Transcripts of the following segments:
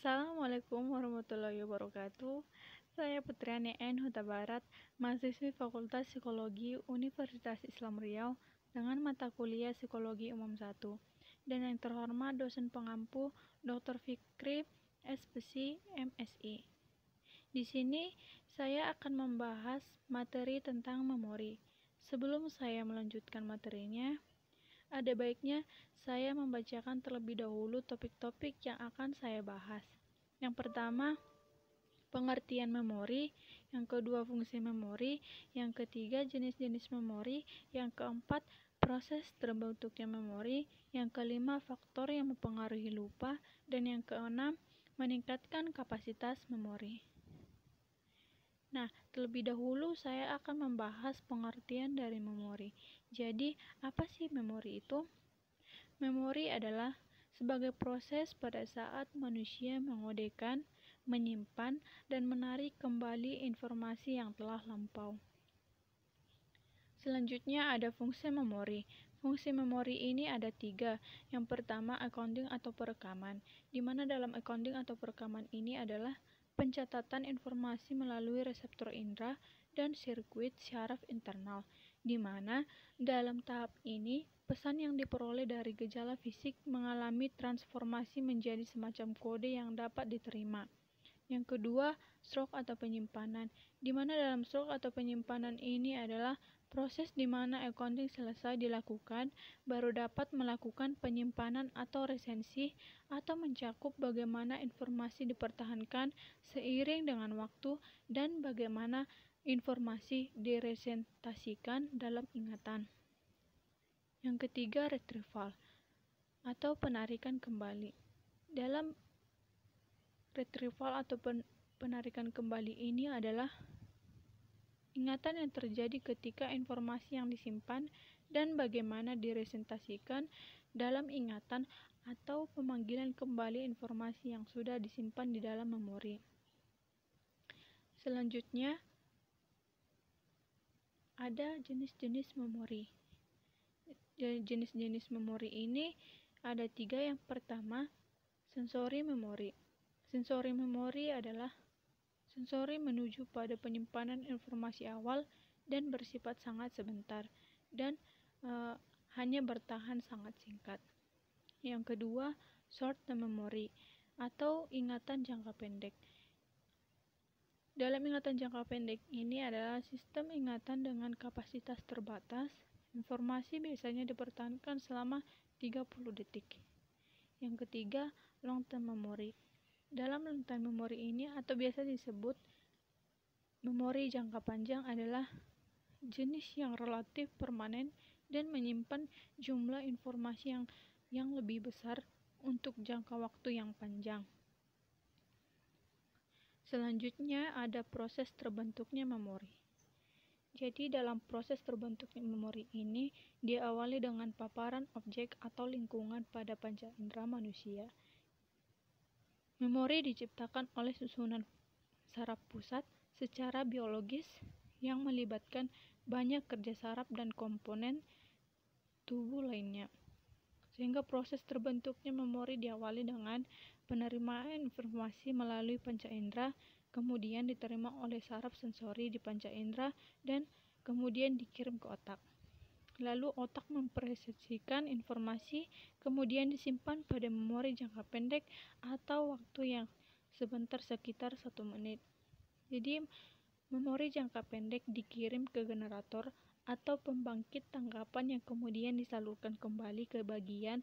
Assalamualaikum warahmatullahi wabarakatuh. Saya Putriani N. Huta Barat, mahasiswi Fakultas Psikologi Universitas Islam Riau dengan mata kuliah Psikologi Umum 1. Dan yang terhormat dosen pengampu Dr. Fikri SPC MSI. Di sini saya akan membahas materi tentang memori. Sebelum saya melanjutkan materinya, ada baiknya saya membacakan terlebih dahulu topik-topik yang akan saya bahas. Yang pertama, pengertian memori. Yang kedua, fungsi memori. Yang ketiga, jenis-jenis memori. Yang keempat, proses terbentuknya memori. Yang kelima, faktor yang mempengaruhi lupa. Dan yang keenam, meningkatkan kapasitas memori. Nah, terlebih dahulu saya akan membahas pengertian dari memori. Jadi, apa sih memori itu? Memori adalah sebagai proses pada saat manusia mengodekan, menyimpan, dan menarik kembali informasi yang telah lampau. Selanjutnya ada fungsi memori. Fungsi memori ini ada 3. Yang pertama, accounting atau perekaman, di mana dalam accounting atau perekaman ini adalah pencatatan informasi melalui reseptor indera dan sirkuit syaraf internal, di mana dalam tahap ini pesan yang diperoleh dari gejala fisik mengalami transformasi menjadi semacam kode yang dapat diterima. Yang kedua, stroke atau penyimpanan, di mana dalam stroke atau penyimpanan ini adalah proses di mana accounting selesai dilakukan, baru dapat melakukan penyimpanan atau resensi, atau mencakup bagaimana informasi dipertahankan seiring dengan waktu dan bagaimana informasi diresentasikan dalam ingatan. Yang ketiga, retrieval atau penarikan kembali. Dalam retrieval atau penarikan kembali ini adalah ingatan yang terjadi ketika informasi yang disimpan dan bagaimana diresentasikan dalam ingatan atau pemanggilan kembali informasi yang sudah disimpan di dalam memori. Selanjutnya, ada jenis-jenis memori. Jenis-jenis memori ini ada 3. Yang pertama, sensori memori. Sensori memori adalah sensori menuju pada penyimpanan informasi awal dan bersifat sangat sebentar dan hanya bertahan sangat singkat. Yang kedua, short term memory atau ingatan jangka pendek. Dalam ingatan jangka pendek ini adalah sistem ingatan dengan kapasitas terbatas. Informasi biasanya dipertahankan selama 30 detik. Yang ketiga, long term memory. Dalam long term memory ini atau biasa disebut memori jangka panjang adalah jenis yang relatif permanen dan menyimpan jumlah informasi yang lebih besar untuk jangka waktu yang panjang. Selanjutnya ada proses terbentuknya memori. Jadi dalam proses terbentuknya memori ini diawali dengan paparan objek atau lingkungan pada panca indera manusia. Memori diciptakan oleh susunan saraf pusat secara biologis yang melibatkan banyak kerja saraf dan komponen tubuh lainnya. Sehingga proses terbentuknya memori diawali dengan penerimaan informasi melalui panca indera, kemudian diterima oleh saraf sensori di panca indera dan kemudian dikirim ke otak. Lalu otak memprosesikan informasi, kemudian disimpan pada memori jangka pendek atau waktu yang sebentar sekitar 1 menit. Jadi memori jangka pendek dikirim ke generator atau pembangkit tangkapan yang kemudian disalurkan kembali ke bagian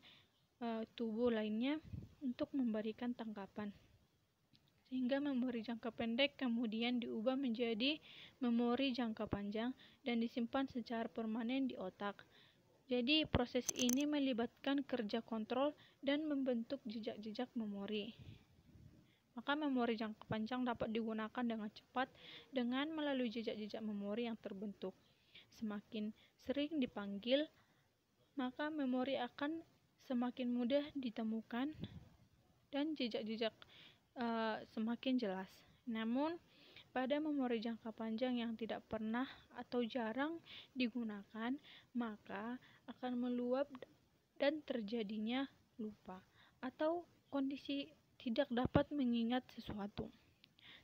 tubuh lainnya untuk memberikan tangkapan. Sehingga memori jangka pendek kemudian diubah menjadi memori jangka panjang dan disimpan secara permanen di otak. Jadi proses ini melibatkan kerja kontrol dan membentuk jejak-jejak memori. Maka memori jangka panjang dapat digunakan dengan cepat dengan melalui jejak-jejak memori yang terbentuk. Semakin sering dipanggil, maka memori akan semakin mudah ditemukan dan jejak-jejak semakin jelas. Namun, pada memori jangka panjang yang tidak pernah atau jarang digunakan, maka akan meluap dan terjadinya lupa atau kondisi tidak dapat mengingat sesuatu.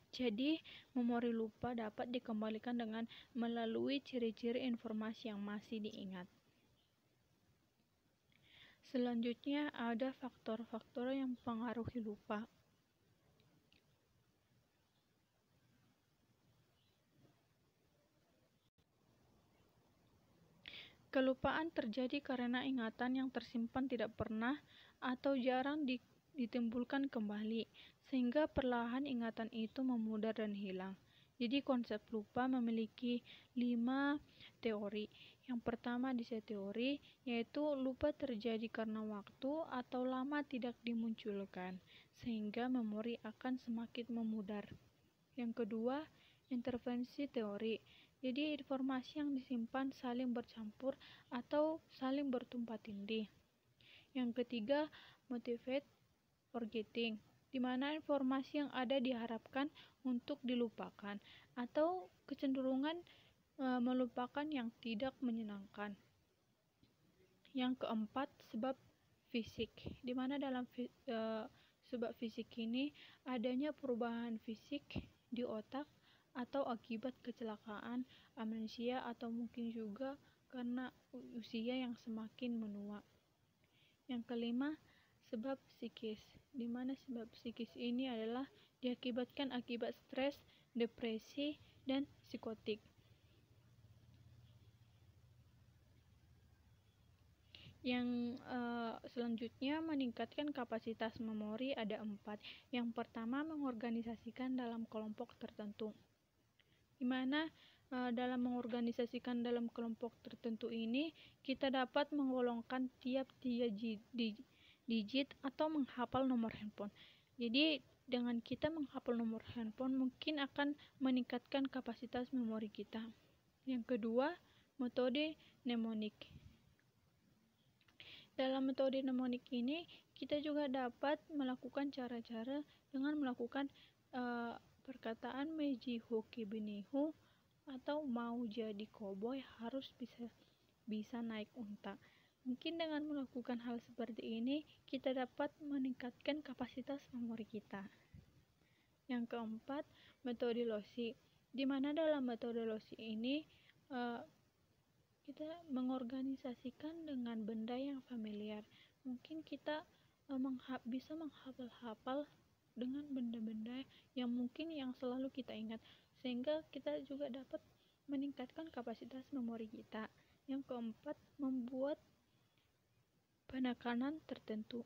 Jadi, memori lupa dapat dikembalikan dengan melalui ciri-ciri informasi yang masih diingat. Selanjutnya, ada faktor-faktor yang mempengaruhi lupa. Kelupaan terjadi karena ingatan yang tersimpan tidak pernah atau jarang ditimbulkan kembali, sehingga perlahan ingatan itu memudar dan hilang. Jadi konsep lupa memiliki 5 teori. Yang pertama di teori yaitu lupa terjadi karena waktu atau lama tidak dimunculkan, sehingga memori akan semakin memudar. Yang kedua, intervensi teori. Jadi informasi yang disimpan saling bercampur atau saling bertumpah tindih. Yang ketiga, motivate forgetting, di mana informasi yang ada diharapkan untuk dilupakan atau kecenderungan melupakan yang tidak menyenangkan. Yang keempat, sebab fisik, di mana dalam sebab fisik ini adanya perubahan fisik di otak atau akibat kecelakaan, amnesia, atau mungkin juga karena usia yang semakin menua. Yang kelima, sebab psikis, di mana sebab psikis ini adalah diakibatkan akibat stres, depresi, dan psikotik. Yang selanjutnya, meningkatkan kapasitas memori ada 4. Yang pertama, mengorganisasikan dalam kelompok tertentu, di mana dalam mengorganisasikan dalam kelompok tertentu ini kita dapat menggolongkan tiap-tiap digit atau menghafal nomor handphone. Jadi dengan kita menghafal nomor handphone mungkin akan meningkatkan kapasitas memori kita. Yang kedua, metode mnemonik. Dalam metode mnemonik ini kita juga dapat melakukan cara-cara dengan melakukan perkataan meji hoki benihu atau mau jadi koboi harus bisa naik unta. Mungkin dengan melakukan hal seperti ini kita dapat meningkatkan kapasitas memori kita. Yang keempat, metode loci, di mana dalam metode loci ini kita mengorganisasikan dengan benda yang familiar. Mungkin kita bisa menghafal dengan benda-benda yang mungkin yang selalu kita ingat, sehingga kita juga dapat meningkatkan kapasitas memori kita. Yang keempat, membuat penekanan tertentu,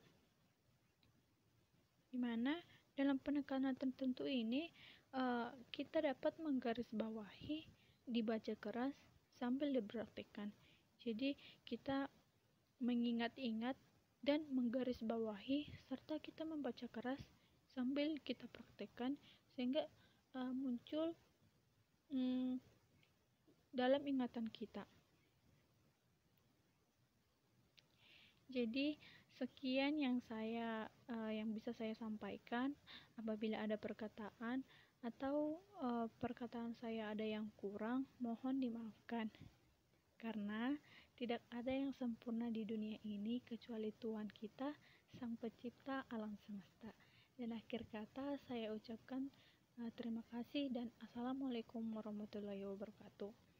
di mana dalam penekanan tertentu ini kita dapat menggarisbawahi, dibaca keras sambil dipraktikkan. Jadi kita mengingat-ingat dan menggarisbawahi serta kita membaca keras sambil kita praktekkan sehingga muncul dalam ingatan kita. Jadi sekian yang bisa saya sampaikan. Apabila ada perkataan atau perkataan saya ada yang kurang, mohon dimaafkan. Karena tidak ada yang sempurna di dunia ini kecuali Tuhan kita, Sang Pencipta alam semesta. Dan akhir kata saya ucapkan terima kasih dan Assalamualaikum warahmatullahi wabarakatuh.